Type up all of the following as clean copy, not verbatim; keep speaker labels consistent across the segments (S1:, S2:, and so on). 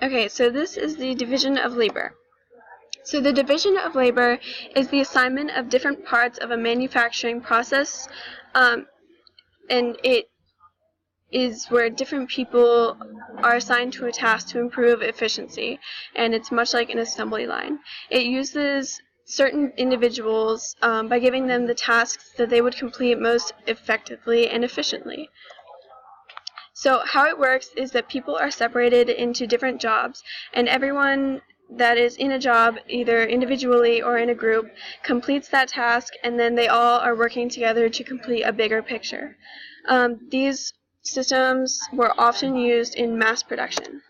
S1: Okay, so this is the division of labor. So the division of labor is the assignment of different parts of a manufacturing process, and it is where different people are assigned to a task to improve efficiency, and it's much like an assembly line. It uses certain individuals by giving them the tasks that they would complete most effectively and efficiently. So how it works is that people are separated into different jobs, and everyone that is in a job, either individually or in a group, completes that task, and then they all are working together to complete a bigger picture. These systems were often used in mass production.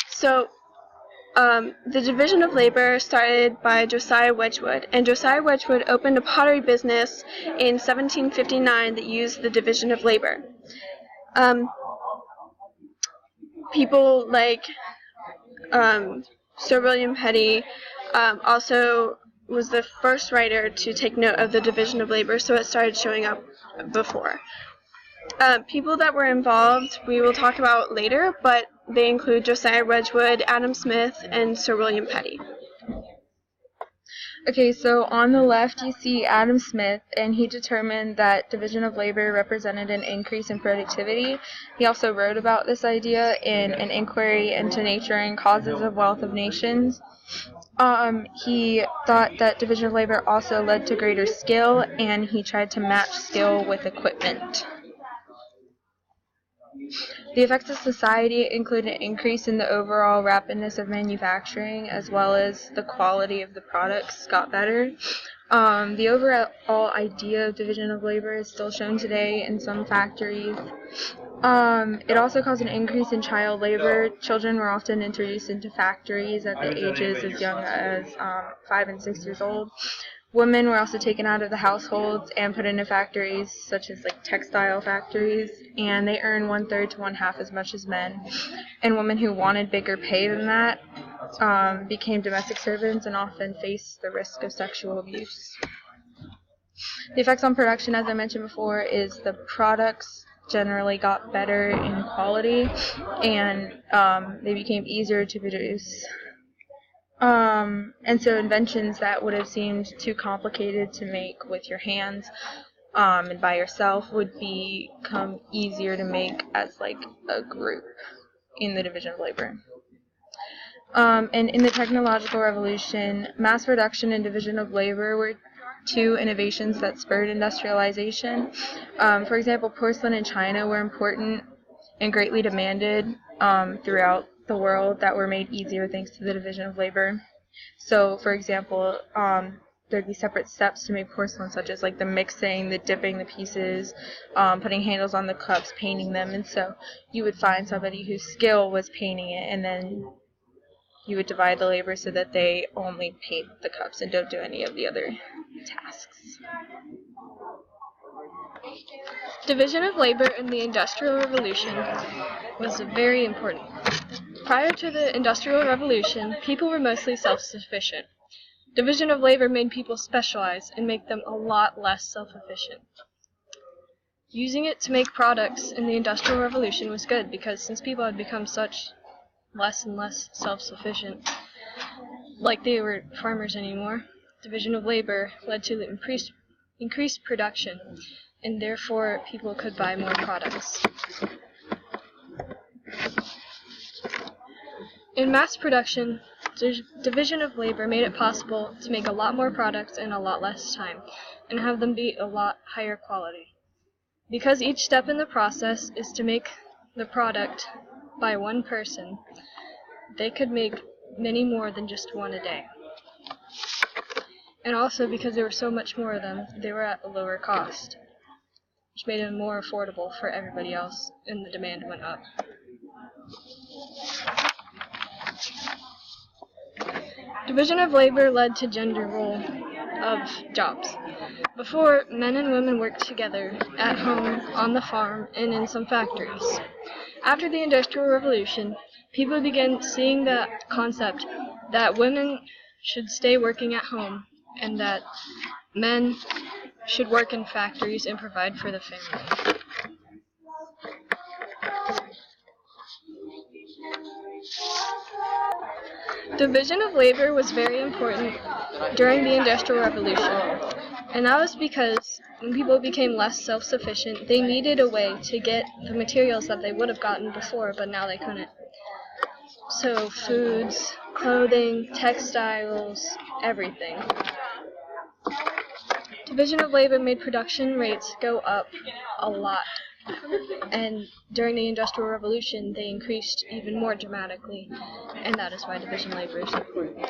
S1: So the division of labor started by Josiah Wedgwood, and Josiah Wedgwood opened a pottery business in 1759 that used the division of labor. People like Sir William Petty also was the first writer to take note of the division of labor, so it started showing up before. People that were involved we will talk about later, but they include Josiah Wedgwood, Adam Smith, and Sir William Petty.
S2: Okay, so on the left you see Adam Smith, and he determined that division of labor represented an increase in productivity. He also wrote about this idea in An Inquiry into Nature and Causes of Wealth of Nations. He thought that division of labor also led to greater skill, and he tried to match skill with equipment. The effects of society include an increase in the overall rapidness of manufacturing, as well as the quality of the products got better. The overall idea of division of labor is still shown today in some factories. It also caused an increase in child labor. Children were often introduced into factories at the ages as young as 5 and 6 years old. Women were also taken out of the households and put into factories such as like textile factories, and they earn 1/3 to 1/2 as much as men. And women who wanted bigger pay than that became domestic servants and often faced the risk of sexual abuse. The effects on production, as I mentioned before, is the products generally got better in quality, and they became easier to produce. And so inventions that would have seemed too complicated to make with your hands and by yourself would become easier to make as like a group in the division of labor. And in the technological revolution, mass production and division of labor were two innovations that spurred industrialization. For example, porcelain in China were important and greatly demanded throughout the world that were made easier thanks to the division of labor. So, for example, there'd be separate steps to make porcelain, such as like the mixing, the dipping the pieces, putting handles on the cups, painting them, and so you would find somebody whose skill was painting it, and then you would divide the labor so that they only paint the cups and don't do any of the other tasks.
S1: Division of labor in the Industrial Revolution was very important. Prior to the Industrial Revolution, people were mostly self-sufficient. Division of labor made people specialize and make them a lot less self-efficient. Using it to make products in the Industrial Revolution was good because since people had become such less and less self-sufficient, like they were farmers anymore, division of labor led to the increased production, and therefore people could buy more products. In mass production, division of labor made it possible to make a lot more products in a lot less time, and have them be a lot higher quality. Because each step in the process is to make the product by one person, they could make many more than just one a day. And also because there were so much more of them, they were at a lower cost, which made them more affordable for everybody else, and the demand went up. Division of labor led to gender role of jobs. Before, men and women worked together at home, on the farm, and in some factories. After the Industrial Revolution, people began seeing the concept that women should stay working at home and that men should work in factories and provide for the family. Division of labor was very important during the Industrial Revolution, and that was because when people became less self-sufficient, they needed a way to get the materials that they would have gotten before, but now they couldn't. So foods, clothing, textiles, everything. Division of labor made production rates go up a lot, and during the Industrial Revolution they increased even more dramatically, and that is why division labor is important.